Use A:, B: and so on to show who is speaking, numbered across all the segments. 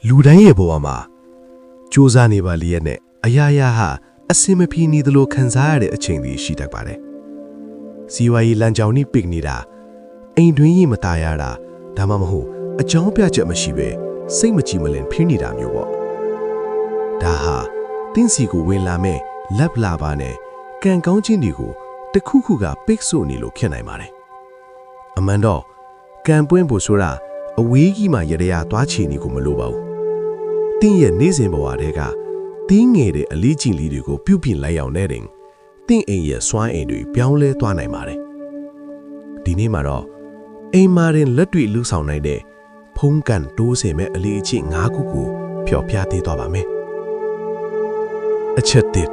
A: လူတိုင်းရဲ့ဘဝမှာစူးစမ်းနေပါလျက်နဲ့အရာရာဟာအစင်မပြေနေသလိုခံစားရတဲ့အချိန်တွေရှိတတ်ပါတယ်။စီဝါရီလမ်းကြောင်းနှိပိတ်နေတာအိမ်တွင်းရင်မตายရတာဒါမှမဟုတ်အကြောင်းပြချက်မရှိပဲစိတ်မကြည်မလင်ဖြစ်နေတာမျိုးပေါ့။ဒါဟာတင်းစီကိုဝင်လာမဲ့လက်လာပါနဲ့ကံကောင်းခြင်းတွေကိုတခုခုကပိတ်ဆို့နေလို့ဖြစ်နိုင်ပါတယ်။အမှန်တော့ကံပွင့်ဖို့ဆိုတာအဝေးကြီးမှာရရသွားချီနေကိုမလိုပါဘူး။တင်းရဲ့နေ့စဉ်ဘဝတွေကတင်းငယ်တဲ့အလေးကျင့်လေးတွေကိုပြုပြင်လိုက်အောင်နဲ့တင်တင်းအိမ်ရဲ့စွမ်းအိမ်တွေပြောင်းလဲသွားနိုင်ပါတယ်။ဒီနေ့မှာတော့အိမ်မာရင်လက်တွေ့လူဆောင်နိုင်တဲ့ဖုံးကန်တိုးစင်မဲ့အလေးအကျင့်၅ခုကိုဖျော်ပြသေးသွားပါမယ်။အချက်တစ်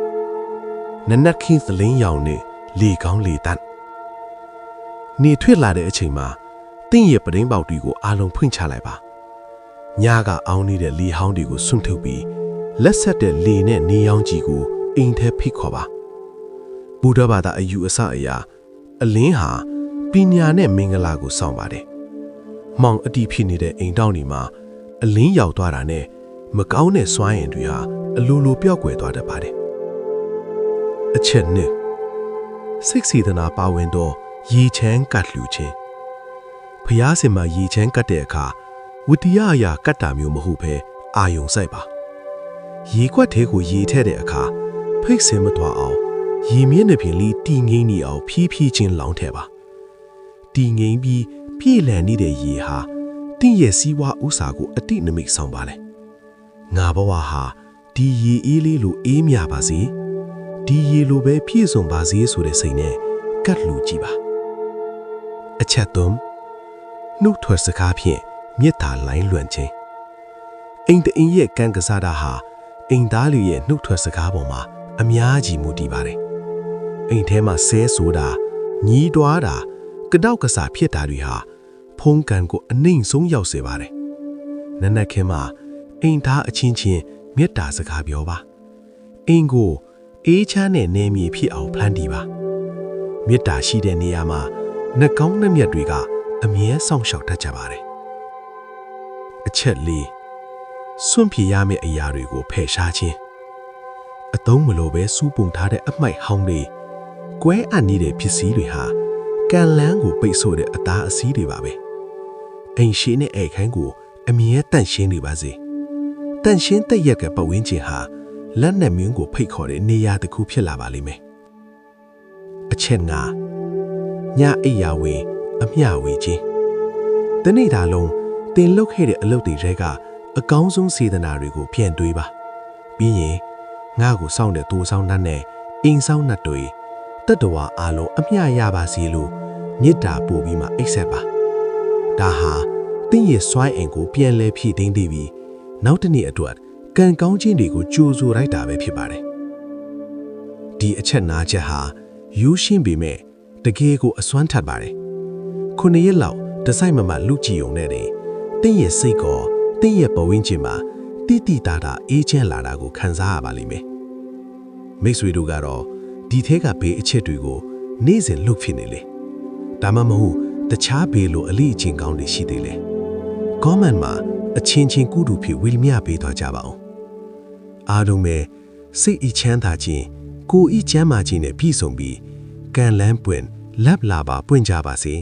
A: နနက်ခင်းသလင်းရောင်နဲ့လေကောင်းလေတန့်နေထွက်လာတဲ့အချိန်မှာတင်းရဲ့ပဒင်းပေါက်တွေကိုအားလုံးဖွင့်ချလိုက်ပါ။ညကအောင်းနေတဲ့လေဟောင်းတွေကိုဆွန့်ထုတ်ပြီးလက်ဆက်တဲ့လေနဲ့နေရောင်ကြီးကိုအိမ်ထဲဖိခေါ်ပါဘုဒ္ဓဘာသာအယူအဆအရာအလင်းဟာပညာနဲ့မင်္ဂလာကိုဆောင်ပါတယ်မောင်အတီးဖြစ်နေတဲ့အိမ်တောင်ဒီမှာအလင်းရောက်သွားတာနဲ့မကောင်းတဲ့စွမ်းရင်တွေဟာအလိုလိုပျောက်ကွယ်သွားတတ်ပါတယ်အချက်နှစ်စိတ်စေတနာပါဝင်တော့ရေချမ်းကတ်လှူခြင်းဖျားစင်မှာရေချမ်းကတ်တဲ့အခါဝတ္တရားအရာကတ်တာမျိုးမဟုတ်ဘဲအာယုံဆိုင်ပါရေခွက်သေးကိုရေထည့်တဲ့အခါဖိတ်စင်မသွားအောင်ရေမြင့်တဲ့ပြင်လေးတီငိမ့်နေအောင်ဖြည်းဖြည်းချင်းလောင်းထည့်ပါတီငိမ့်ပြီးပြည့်လည်နေတဲ့ရေဟာတင့်ရဲ့စီးပွားဥစားကိုအတိနမိတ်ဆောင်ပါလေငါဘဝဟာဒီရေအေးလေးလိုအေးမြပါစေဒီရေလိုပဲပြည့်စုံပါစေဆိုတဲ့စိတ်နဲ့ကတ်လူကြည့်ပါအချက်သုံးနှုတ်ထွက်စကားဖြင့်မေတ္တာလိုင်းလွှမ်းခြင်းအိမ်တအိမ်ရဲ့ကံကစားတာဟာအိမ်သားလူရဲ့နှုတ်ထွက်စကားပေါ်မှာအများကြီးမူတည်ပါတယ်။အိမ်ထဲမှာဆဲဆိုတာညီးတွားတာကတောက်ကစားဖြစ်တာတွေဟာဖုံးကန်ကိုအနှိမ်ဆုံးရောက်စေပါတယ်။နနက်ခင်းမှာအိမ်သားအချင်းချင်းမေတ္တာစကားပြောပါ။အိမ်ကိုအေးချမ်းတဲ့နေမြေဖြစ်အောင်ဖန်တီးပါ။မေတ္တာရှိတဲ့နေရာမှာနှကောင်းနှမျက်တွေကအမြဲဆောင်ရှောက်တတ်ကြပါတယ်။အချက်၄စွန့်ပြေရမယ့်အရာတွေကိုဖယ်ရှားခြင်းအသုံးမလိုပဲစူးပုံထားတဲ့အမိုက်ဟောင်းတွေကွဲအပ်နေတဲ့ပစ္စည်းတွေဟာကံလန်းကိုပိတ်ဆို့တဲ့အသားအစီးတွေပါပဲအိမ်ရှိနဲ့အိမ်ခန်းကိုအမြဲတန့်ရှင်းနေပါစေတန့်ရှင်းတဲ့ရက်ကပတ်ဝန်းကျင်ဟာလက်နဲ့မြင်းကိုဖိတ်ခေါ်တဲ့နေရာတစ်ခုဖြစ်လာပါလိမ့်မယ်အချက်၅ညအိယာဝင်အမျှဝေခြင်းတနေ့တာလုံးတင်လုတ်ခဲ့တဲ့အလုပ်တွေထဲကအကောင်းဆုံးစေတနာတွေကိုပြန်တွေးပါပြီးရင်ငါ့ကိုစောင့်တဲ့တိုးဆောင်နှတ်နဲ့အိမ်ဆောင်နှတ်တွေတတ္တဝါအားလုံးအမျှရပါစေလို့မေတ္တာပို့ပြီးမှအိပ်ဆက်ပါဒါဟာတင့်ရဲ့စွမ်းအင်ကိုပြန်လဲဖြည့်တင်းနေပြီးနောက်တစ်နေ့အတွက်ကံကောင်းခြင်းတွေကိုကြိုးစိုးလိုက်တာပဲဖြစ်ပါတယ်ဒီအချက်နာချက်ဟာယူရှင်းပေမဲ့တကယ်ကိုအစွမ်းထပ်ပါတယ်ခုနှစ်ရက်လောက်တစိုက်မမလူကြည့်ုံနဲ့တင့်ရဲ့စိတ်ကောတင့်ရဲ့ပဝင်းချင်းမှာတိတိတာတာအေးချမ်းလာတာကိုခံစားရပါလိမ့်မယ်မိတ်ဆွေတို့ကတော့ဒီထဲကဘေးအချက်တွေကိုနေ့စဉ်လှုပ်ဖြစ်နေလေဒါမှမဟုတ်တခြားဘေးလိုအလိအချင်းကောင်းတွေရှိသေးလေ comment မှာအချင်းချင်းကုတူဖြစ်ဝီလမြပေးသွားကြပါအောင်အားလုံးပဲစိတ်အချမ်းသာခြင်းကိုယ်ဤချမ်းသာခြင်းနဲ့ပြည့်စုံပြီးကံလန်းပွင့်လက်လာပါပွင့်ကြပါစေ